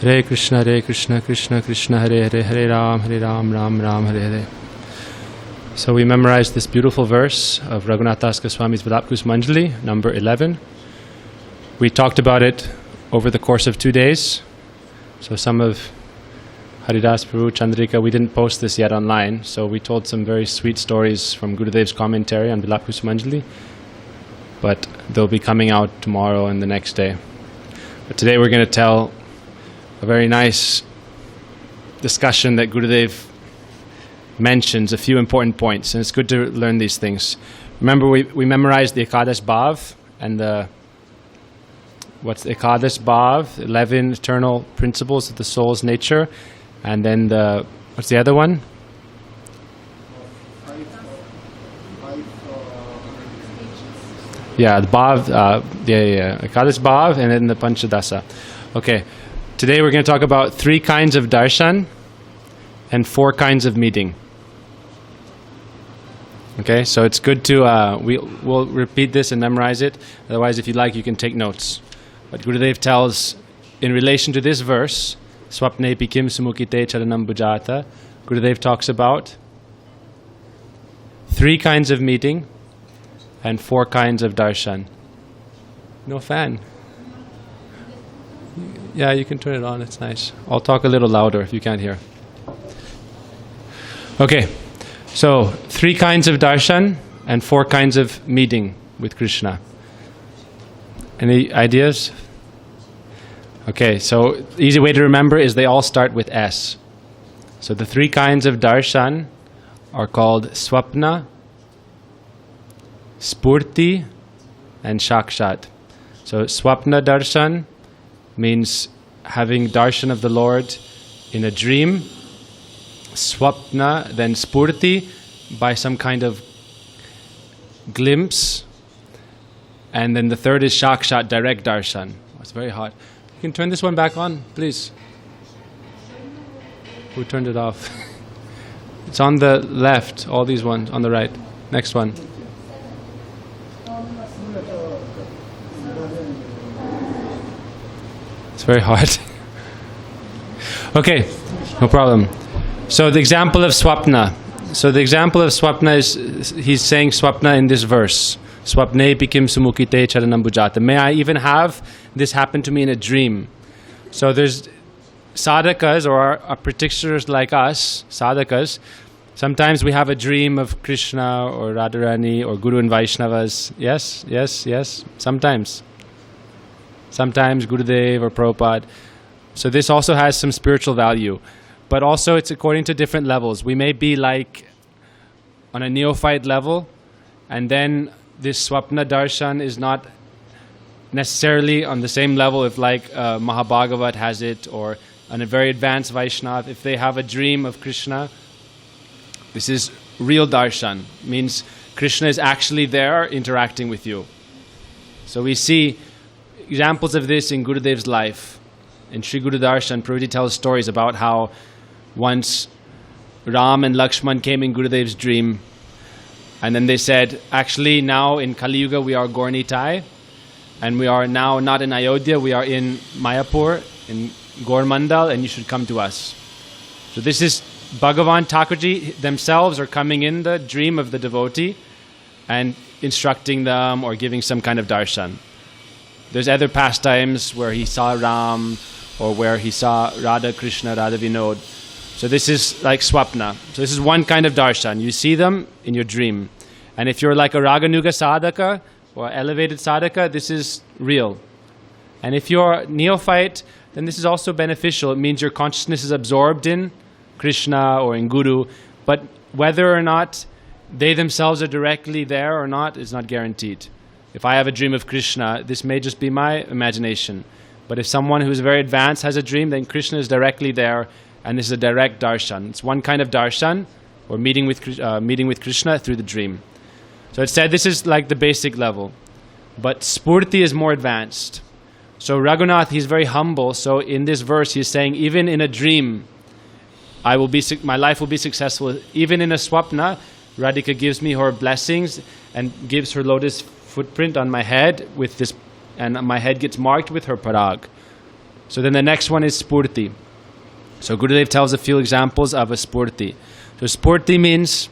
Hare Krishna, Krishna Krishna, Hare Hare, Hare Ram, Ram Ram, Hare Hare. So we memorized this beautiful verse of Raghunath Das Goswami's Vilapkus Manjali, number 11. We talked about it over the course of 2 days. So some of Haridas Prabhu, Chandrika, we didn't post this yet online, so we told some very sweet stories from Gurudev's commentary on Vilapkus Manjali, but they'll be coming out tomorrow and the next day. But today we're going to tell a very nice discussion that Gurudev mentions, a few important points, and it's good to learn these things. Remember, we memorized the Ekadash Bhav and what's the Ekadash Bhav, 11 eternal principles of the soul's nature, and then what's the other one? Yeah, the Bhav, Ekadash Bhav, and then the Panchadasa. Okay. Today we're going to talk about 3 kinds of darshan and 4 kinds of meeting. Okay, so it's good to, we'll repeat this and memorize it. Otherwise, if you like, you can take notes. But Gurudev tells, in relation to this verse, Swapne pikim sumukite charanam bhujata, Gurudev talks about 3 kinds of meeting and 4 kinds of darshan. No fan. Yeah, you can turn it on, it's nice. I'll talk a little louder if you can't hear. Okay, so 3 kinds of darshan and 4 kinds of meeting with Krishna. Any ideas? Okay, so the easy way to remember is they all start with S. So the 3 kinds of darshan are called swapna, spurti, and shakshat. So swapna darshan means having darshan of the Lord in a dream, swapna, then spurti, by some kind of glimpse, and then the third is shakshat, direct darshan. Oh, it's very hot. You can turn this one back on, please. Who turned it off? It's on the left, all these ones, on the right. Next one. It's very hard. Okay, no problem. So the example of swapna. So the example of swapna is, he's saying swapna in this verse. Swapne pikim sumukite charanam bhujata. May I even have this happen to me in a dream? So there's sadhakas, or our practitioners like us, sadhakas, sometimes we have a dream of Krishna or Radharani or Guru and Vaishnavas. Yes. Sometimes Gurudev or Prabhupada. So this also has some spiritual value. But also it's according to different levels. We may be like on a neophyte level, and then this swapna darshan is not necessarily on the same level if like Mahabhagavat has it, or on a very advanced Vaishnav. If they have a dream of Krishna, this is real darshan. Means Krishna is actually there interacting with you. So we see examples of this in Gurudev's life. In Sri Guru Darshan, Prabhuji tells stories about how once Ram and Lakshman came in Gurudev's dream, and then they said, actually now in Kali Yuga we are Gaurnitai, and we are now not in Ayodhya, we are in Mayapur, in Gaurmandal, and you should come to us. So this is Bhagavan Thakurji themselves are coming in the dream of the devotee and instructing them or giving some kind of darshan. There's other pastimes where he saw Ram, or where he saw Radha Krishna, Radha Vinod. So this is like swapna. So this is one kind of darshan. You see them in your dream. And if you're like a Raganuga sadhaka, or elevated sadhaka, this is real. And if you're neophyte, then this is also beneficial. It means your consciousness is absorbed in Krishna or in Guru. But whether or not they themselves are directly there or not is not guaranteed. If I have a dream of Krishna, this may just be my imagination. But if someone who's very advanced has a dream, then Krishna is directly there, and this is a direct darshan. It's one kind of darshan, or meeting with Krishna through the dream. So it said this is like the basic level. But spurti is more advanced. So Raghunath, he's very humble. So in this verse, he's saying, even in a dream, my life will be successful. Even in a swapna, Radhika gives me her blessings and gives her lotus footprint on my head with this, and my head gets marked with her parag. So then the next one is spurti. So Gurudev tells a few examples of a spurti. So spurti means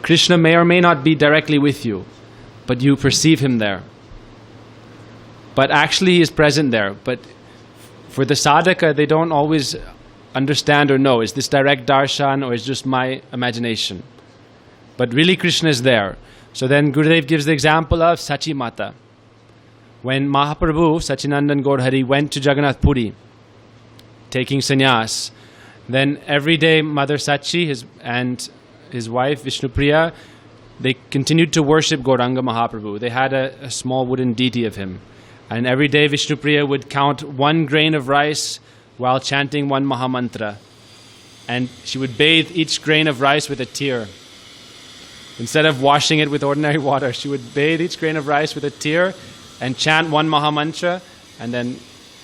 Krishna may or may not be directly with you, but you perceive him there. But actually he is present there. But for the sadhaka, they don't always understand or know, is this direct darshan or is just my imagination? But really Krishna is there. So then Gurudev gives the example of Sachi Mata. When Mahaprabhu, Sachinandan Gaur Hari, went to Jagannath Puri, taking sannyas, then every day Mother Sachi and his wife Vishnupriya, they continued to worship Gauranga Mahaprabhu. They had a small wooden deity of him. And every day Vishnupriya would count 1 grain of rice while chanting 1 Mahamantra. And she would bathe each grain of rice with a tear. Instead of washing it with ordinary water, she would bathe each grain of rice with a tear and chant 1 Mahamantra, and then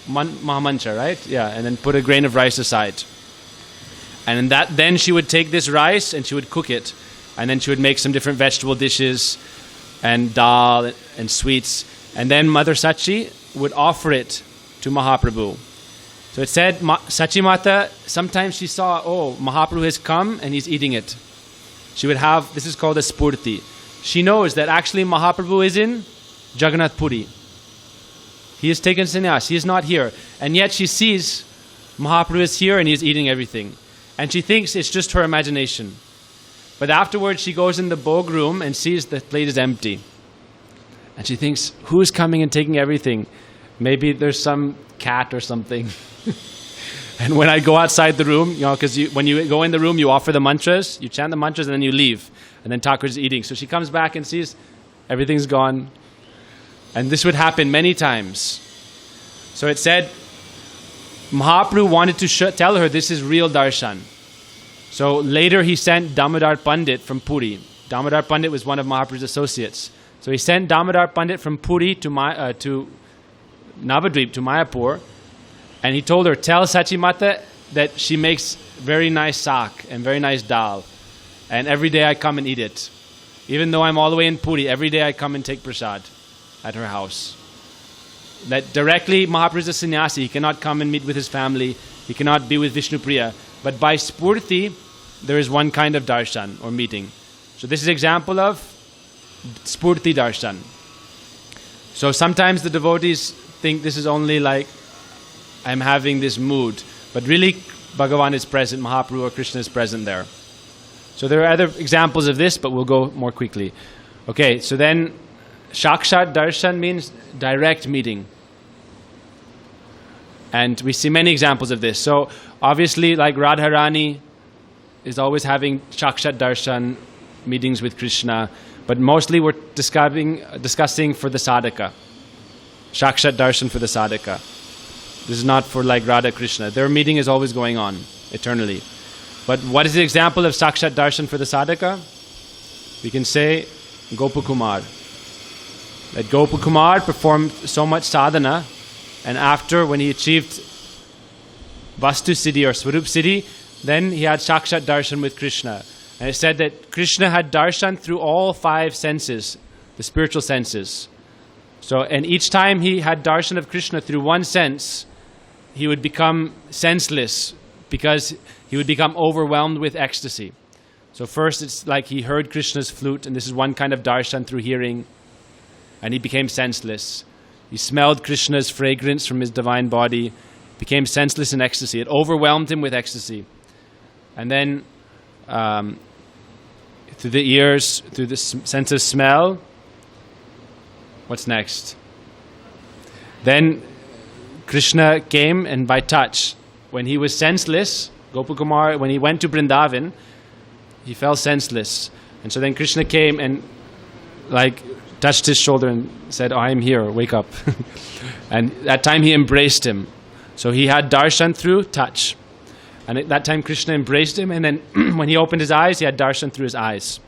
1 Mahamantra, right? Yeah, and then put a grain of rice aside. And then she would take this rice and she would cook it. And then she would make some different vegetable dishes and dal and sweets. And then Mother Sachi would offer it to Mahaprabhu. So it said, Sachi Mata, sometimes she saw, oh, Mahaprabhu has come and he's eating it. She would have, this is called a spurti. She knows that actually Mahaprabhu is in Jagannath Puri. He has taken sannyas, he is not here. And yet she sees Mahaprabhu is here and he is eating everything. And she thinks it's just her imagination. But afterwards she goes in the bhog room and sees the plate is empty. And she thinks, who's coming and taking everything? Maybe there's some cat or something. And when I go outside the room, because when you go in the room, you offer the mantras, you chant the mantras, and then you leave. And then Thakur is eating. So she comes back and sees everything's gone. And this would happen many times. So it said, Mahaprabhu wanted to tell her this is real darshan. So later he sent Damodar Pandit from Puri. Damodar Pandit was one of Mahaprabhu's associates. So he sent Damodar Pandit from Puri to Navadvip, to Mayapur. And he told her, tell Sachi Mata that she makes very nice sak and very nice dal. And every day I come and eat it. Even though I'm all the way in Puri, every day I come and take prasad at her house. That directly Mahaprabhu is a sannyasi. He cannot come and meet with his family. He cannot be with Vishnupriya. But by spurti, there is one kind of darshan or meeting. So this is an example of spurti darshan. So sometimes the devotees think this is only like I'm having this mood. But really, Bhagavan is present, Mahaprabhu or Krishna is present there. So there are other examples of this, but we'll go more quickly. Okay, so then Shakshat Darshan means direct meeting. And we see many examples of this. So obviously, like Radharani is always having Shakshat Darshan meetings with Krishna. But mostly we're discussing for the sadhaka. Shakshat Darshan for the sadhaka. This is not for like Radha Krishna. Their meeting is always going on eternally. But what is the example of Sakshat Darshan for the sadhaka? We can say Gopakumar. That Gopakumar performed so much sadhana, and after, when he achieved Vastu Siddhi or Swarup Siddhi, then he had Sakshat Darshan with Krishna. And it said that Krishna had darshan through all 5 senses, the spiritual senses. So, and each time he had darshan of Krishna through one sense, he would become senseless because he would become overwhelmed with ecstasy. So first it's like he heard Krishna's flute, and this is one kind of darshan through hearing, and he became senseless. He smelled Krishna's fragrance from his divine body, became senseless in ecstasy. It overwhelmed him with ecstasy. And then through the ears, through the sense of smell, what's next? Then Krishna came, and by touch, when he was senseless, Gopakumar, when he went to Vrindavan, he fell senseless. And so then Krishna came and like touched his shoulder and said, I am here, wake up. And that time he embraced him. So he had darshan through touch. And at that time Krishna embraced him, and then when he opened his eyes, he had darshan through his eyes.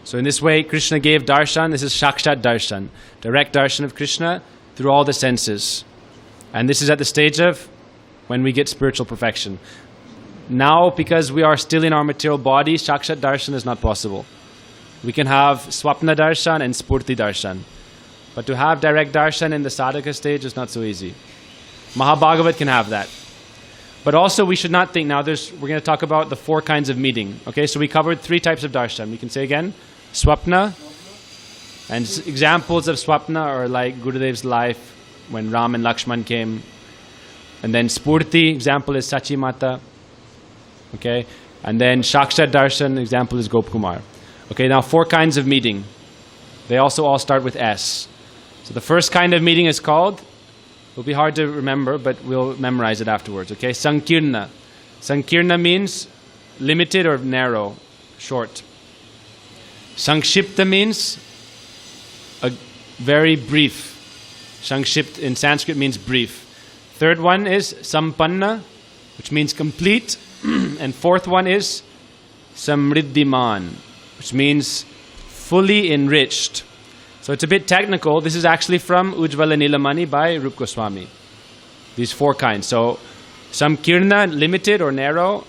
So in this way, Krishna gave darshan. This is Shakshat Darshan, direct darshan of Krishna through all the senses. And this is at the stage of when we get spiritual perfection. Now, because we are still in our material body, Shakshat Darshan is not possible. We can have Swapna Darshan and Spurti Darshan. But to have direct darshan in the sadhaka stage is not so easy. Mahabhagavat can have that. But also we should not think, now we're going to talk about the 4 kinds of meeting. Okay, so we covered 3 types of darshan. We can say again, swapna. And examples of swapna are like Gurudev's life when Ram and Lakshman came. And then spurti, example is Sachi Mata. Okay, and then shakshat darshan, example is Gopkumar. Okay, now 4 kinds of meeting. They also all start with S. So the first kind of meeting is called, it will be hard to remember, but we'll memorize it afterwards. Okay, Sankirna. Sankirna means limited or narrow, short. Sankshipta means a very brief. Sangshipt in Sanskrit means brief. Third one is Sampanna, which means complete. And fourth one is Samriddhiman, which means fully enriched. So it's a bit technical. This is actually from Ujjvala Nilamani by Rup Goswami. These 4 kinds. So Samkirna, limited or narrow.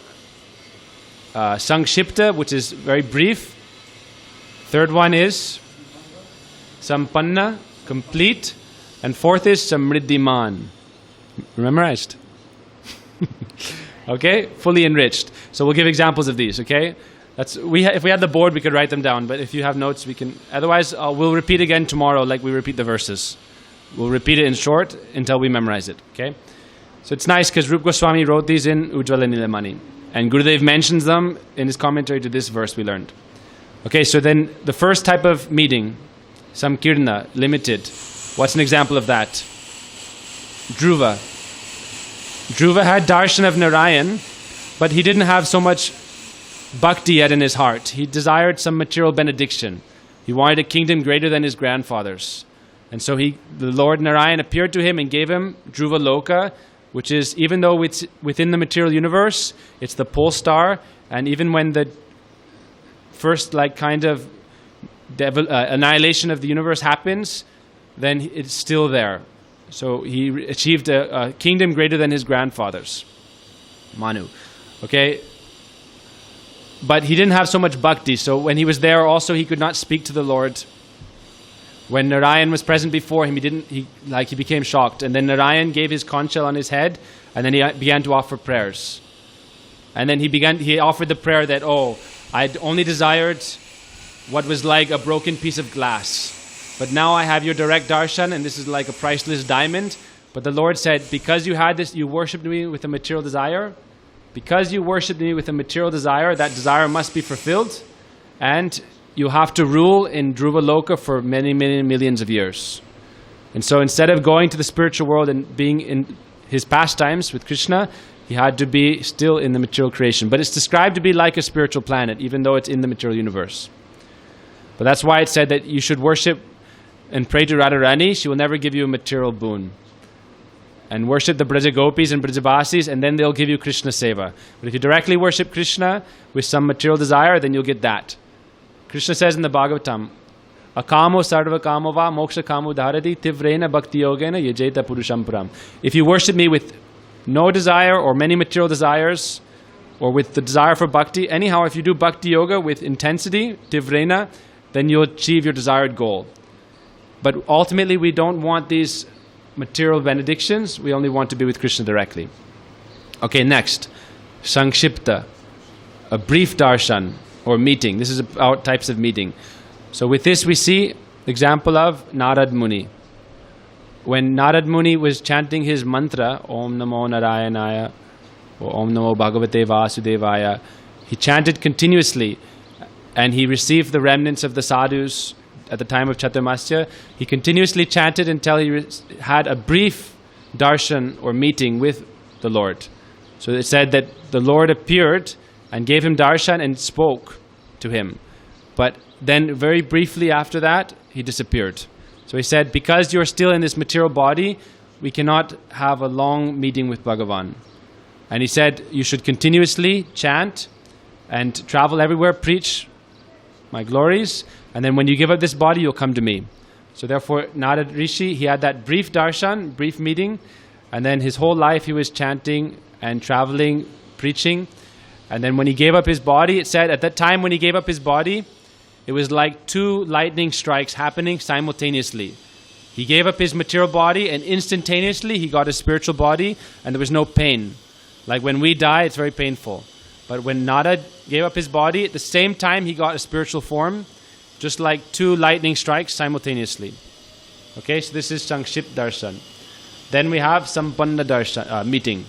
Sankshipta, which is very brief. Third one is Sampanna, complete. And fourth is Samriddhiman. Memorized? Okay, fully enriched. So we'll give examples of these, okay? If we had the board, we could write them down, but if you have notes, we can. Otherwise, we'll repeat again tomorrow like we repeat the verses. We'll repeat it in short until we memorize it, okay? So it's nice because Rup Goswami wrote these in Ujjvala Nilamani. And Gurudev mentions them in his commentary to this verse we learned. Okay, so then the first type of meeting, Samkirna, limited. What's an example of that? Dhruva. Dhruva had darshan of Narayan, but he didn't have so much bhakti yet in his heart. He desired some material benediction. He wanted a kingdom greater than his grandfather's. And so the Lord Narayan appeared to him and gave him Dhruva Loka, which is, even though it's within the material universe, it's the pole star, and even when the first annihilation of the universe happens, then it's still there. So he achieved a kingdom greater than his grandfather's, Manu. Okay? But he didn't have so much bhakti, so when he was there also he could not speak to the Lord. When Narayan was present before him, he became shocked. And then Narayan gave his conch shell on his head, and then he began to offer prayers. And then he offered the prayer that, I'd only desired what was like a broken piece of glass. But now I have your direct darshan, and this is like a priceless diamond. But the Lord said, because you had this, you worshipped me with a material desire. Because you worshipped me with a material desire, that desire must be fulfilled. And you have to rule in Dhruva Loka for many, many millions of years. And so instead of going to the spiritual world and being in his pastimes with Krishna, he had to be still in the material creation. But it's described to be like a spiritual planet, even though it's in the material universe. But that's why it said that you should worship and pray to Radharani. She will never give you a material boon. And worship the Braja Gopis and Brajabasis, and then they'll give you Krishna Seva. But if you directly worship Krishna with some material desire, then you'll get that. Krishna says in the Bhagavatam, Akamo sarva kamo va moksha kamo dharati tivrena bhakti yogena yajeta purusham puram. If you worship me with no desire or many material desires, or with the desire for bhakti, anyhow, if you do bhakti yoga with intensity, tivrena, then you'll achieve your desired goal. But ultimately, we don't want these material benedictions. We only want to be with Krishna directly. Okay, next. Sankshipta. A brief darshan or meeting. This is about types of meeting. So with this we see example of Narad Muni. When Narad Muni was chanting his mantra, Om Namo Narayanaya, or Om Namo Bhagavate Vasudevaya, he chanted continuously, and he received the remnants of the sadhus at the time of Chaturmasya. He continuously chanted until he had a brief darshan or meeting with the Lord. So it said that the Lord appeared and gave him darshan and spoke to him. But then very briefly after that, he disappeared. So he said, because you're still in this material body, we cannot have a long meeting with Bhagavan. And he said, you should continuously chant and travel everywhere, preach my glories, and then when you give up this body, you'll come to me. So therefore, Narad Rishi, he had that brief darshan, brief meeting, and then his whole life he was chanting and traveling, preaching. And then when he gave up his body, it said at that time when he gave up his body, it was like two lightning strikes happening simultaneously. He gave up his material body and instantaneously he got a spiritual body and there was no pain. Like when we die, it's very painful. But when Nada gave up his body, at the same time he got a spiritual form, just like 2 lightning strikes simultaneously. Okay, so this is Sangshipt Darshan. Then we have Sampanna Darshan, meeting,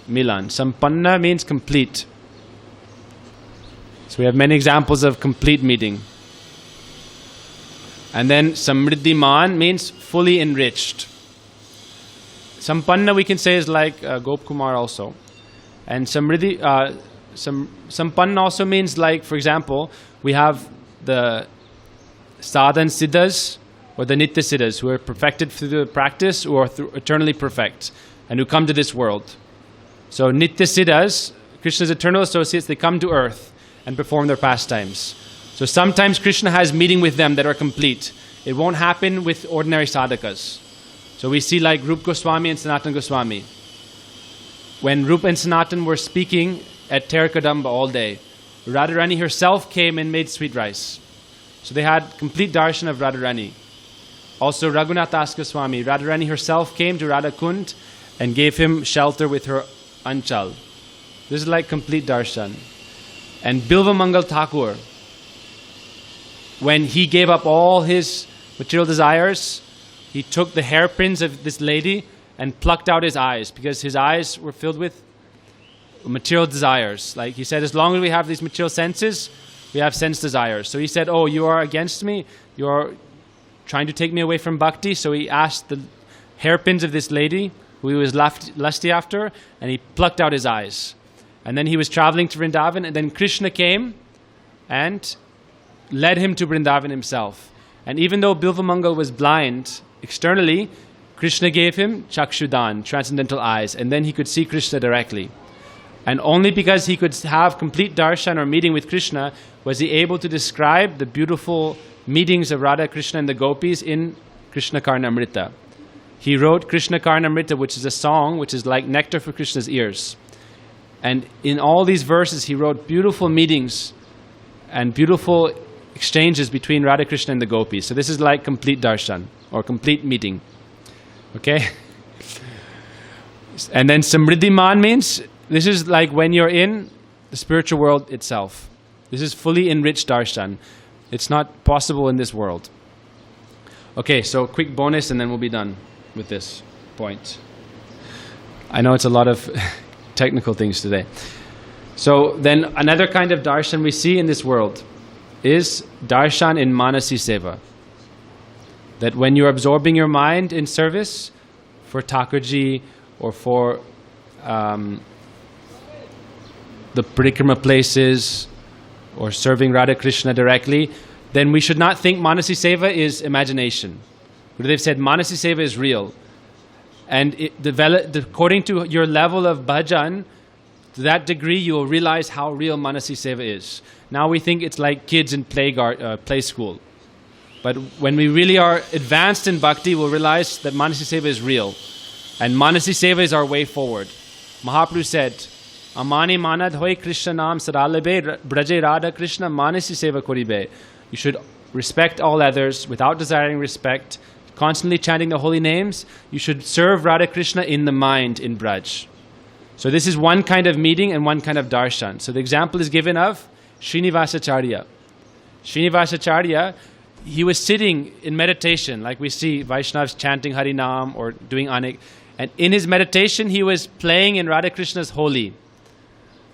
Milan. Sampanna means complete. So we have many examples of complete meeting. And then Samriddhiman means fully enriched. Sampanna we can say is like Gop Kumar also. And Sampanna also means like, for example, we have the Sadhan Siddhas or the Nitya Siddhas who are perfected through the practice or eternally perfect and who come to this world. So Nitya Siddhas, Krishna's eternal associates, they come to earth and perform their pastimes. So sometimes Krishna has meeting with them that are complete. It won't happen with ordinary sadhakas. So we see like Rupa Goswami and Sanatana Goswami. When Rupa and Sanatan were speaking at Terakadamba all day, Radharani herself came and made sweet rice. So they had complete darshan of Radharani. Also Raghunath Das Goswami, Radharani herself came to Radha Kund and gave him shelter with her anchal. This is like complete darshan. And Bilva Mangal Thakur, when he gave up all his material desires, he took the hairpins of this lady and plucked out his eyes because his eyes were filled with material desires. Like he said, as long as we have these material senses, we have sense desires. So he said, oh, you are against me? You are trying to take me away from bhakti? So he asked the hairpins of this lady, who he was lusty after, and he plucked out his eyes. And then he was traveling to Vrindavan, and then Krishna came and led him to Vrindavan himself. And even though Bilvamangal was blind externally, Krishna gave him chakshudan, transcendental eyes, and then he could see Krishna directly. And only because he could have complete darshan or meeting with Krishna was he able to describe the beautiful meetings of Radha, Krishna and the gopis in Krishna Karnamrita. He wrote Krishna Karnamrita, which is a song which is like nectar for Krishna's ears. And in all these verses he wrote beautiful meetings and beautiful exchanges between Radha, Krishna and the gopis. So this is like complete darshan or complete meeting. Okay? And then Samriddhiman means this is like when you're in the spiritual world itself. This is fully enriched darshan. It's not possible in this world. Okay, so quick bonus and then we'll be done with this point. I know it's a lot of technical things today. So then another kind of darshan we see in this world is darshan in manasi seva. That when you're absorbing your mind in service for Thakurji or for the parikrama places or serving Radha Krishna directly, then we should not think manasi seva is imagination. Gurudev said manasi seva is real. And according to your level of bhajan, to that degree you will realize how real manasi seva is. Now we think it's like kids in play school. But when we really are advanced in bhakti, we'll realize that manasi seva is real. And manasi seva is our way forward. Mahaprabhu said, Amani manad hoy Krishna naam saralabe braje radha Krishna manasi seva koribe. You should respect all others without desiring respect, constantly chanting the holy names. You should serve Radha Krishna in the mind in Braj. So this is one kind of meeting and one kind of darshan. So the example is given of Srinivasacharya. Srinivasacharya, he was sitting in meditation, like we see Vaishnavas chanting Harinam or doing Anek. And in his meditation, he was playing in Radha Krishna's Holi.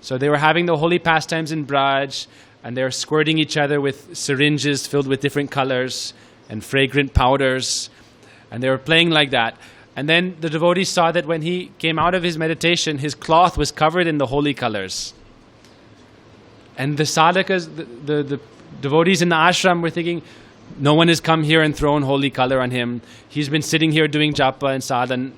So they were having the holy pastimes in Braj, and they were squirting each other with syringes filled with different colors and fragrant powders. And they were playing like that. And then the devotees saw that when he came out of his meditation, his cloth was covered in the holy colors. And the sadhakas, the devotees in the ashram were thinking, no one has come here and thrown holy color on him. He's been sitting here doing japa and sadhan.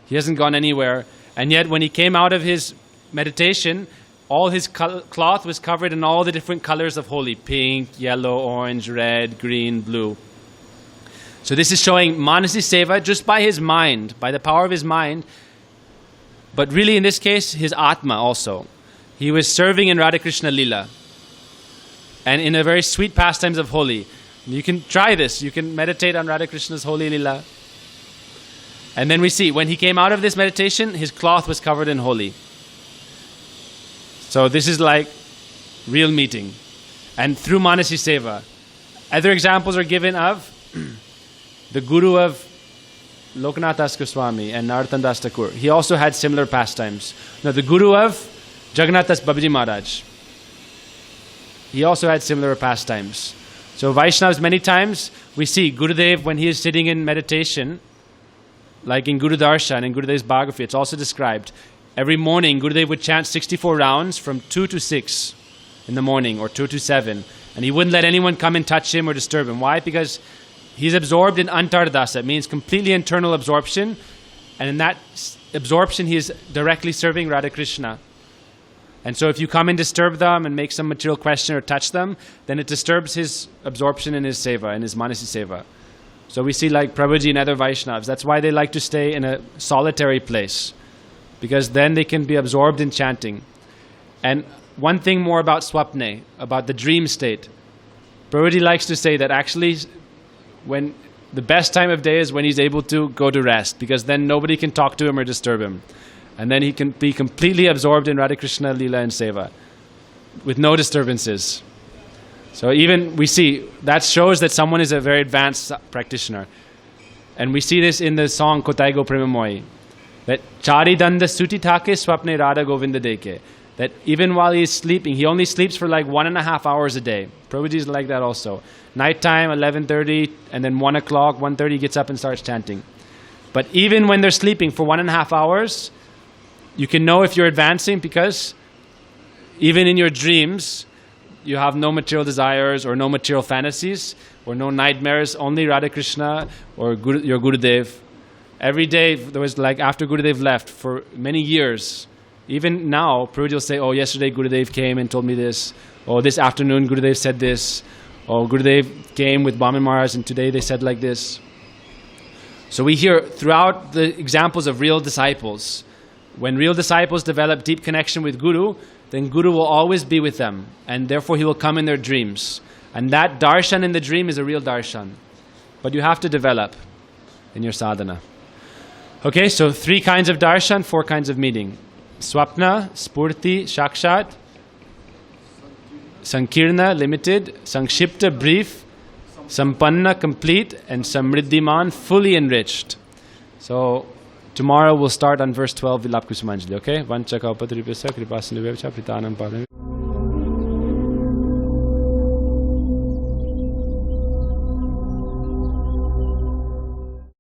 He hasn't gone anywhere. And yet when he came out of his meditation, all his cloth was covered in all the different colors of holy. Pink, yellow, orange, red, green, blue. So this is showing manasi seva just by his mind, by the power of his mind. But really in this case, his atma also. He was serving in Radha Krishna Lila. And in a very sweet pastimes of Holi. You can try this. You can meditate on Radha Krishna's Holi Lila. And then we see, when he came out of this meditation, his cloth was covered in Holi. So this is like real meeting. And through Manasi Seva. Other examples are given of the guru of Lokanath Das Goswami and Narottam Das Thakur. He also had similar pastimes. Now the guru of Jagannath Das Babaji Maharaj, he also had similar pastimes. So Vaishnavas, many times we see Gurudev when he is sitting in meditation, like in Guru Darsana and Gurudev's biography, it's also described. Every morning Gurudev would chant 64 rounds from 2 to 6 in the morning, or 2 to 7. And he wouldn't let anyone come and touch him or disturb him. Why? Because he's absorbed in antardasa. It means completely internal absorption. And in that absorption, he is directly serving Radha Krishna. And so if you come and disturb them and make some material question or touch them, then it disturbs his absorption in his seva, in his Manasi Seva. So we see like Prabhuji and other Vaishnavas, that's why they like to stay in a solitary place. Because then they can be absorbed in chanting. And one thing more about swapne, about the dream state. Prabhuji likes to say that actually when the best time of day is when he's able to go to rest, because then nobody can talk to him or disturb him. And then he can be completely absorbed in Radha Krishna, Leela and Seva with no disturbances. So even we see, that shows that someone is a very advanced practitioner. And we see this in the song Kotaigo Premamoyi. That Chari Danda Suti Thake Swapne Radha Govinda Deke. That even while he's sleeping, he only sleeps for like 1.5 hours a day. Prabhuji is like that also. Nighttime, 11:30, and then 1 o'clock, 1:30 he gets up and starts chanting. But even when they're sleeping for 1.5 hours, you can know if you're advancing because even in your dreams, you have no material desires or no material fantasies or no nightmares, only Radha Krishna or your Gurudev. Every day, there was like after Gurudev left for many years, even now, Prabhuji will say, oh, yesterday Gurudev came and told me this. Oh, this afternoon Gurudev said this. Oh, Gurudev came with Baman Maharaj and today they said like this. So we hear throughout the examples of real disciples, when real disciples develop deep connection with Guru, then Guru will always be with them. And therefore he will come in their dreams. And that darshan in the dream is a real darshan. But you have to develop in your sadhana. Okay, so 3 kinds of darshan, 4 kinds of meeting. Swapna, Spurti, Shakshat, Sankirna, limited, Sankshipta, brief, Sampanna, complete, and Samriddhiman, fully enriched. So tomorrow we'll start on verse 12, Vilap Kusumanjali, okay? Vancha Kalpataripyasya Kripasinubhevcha Pritanam Padam.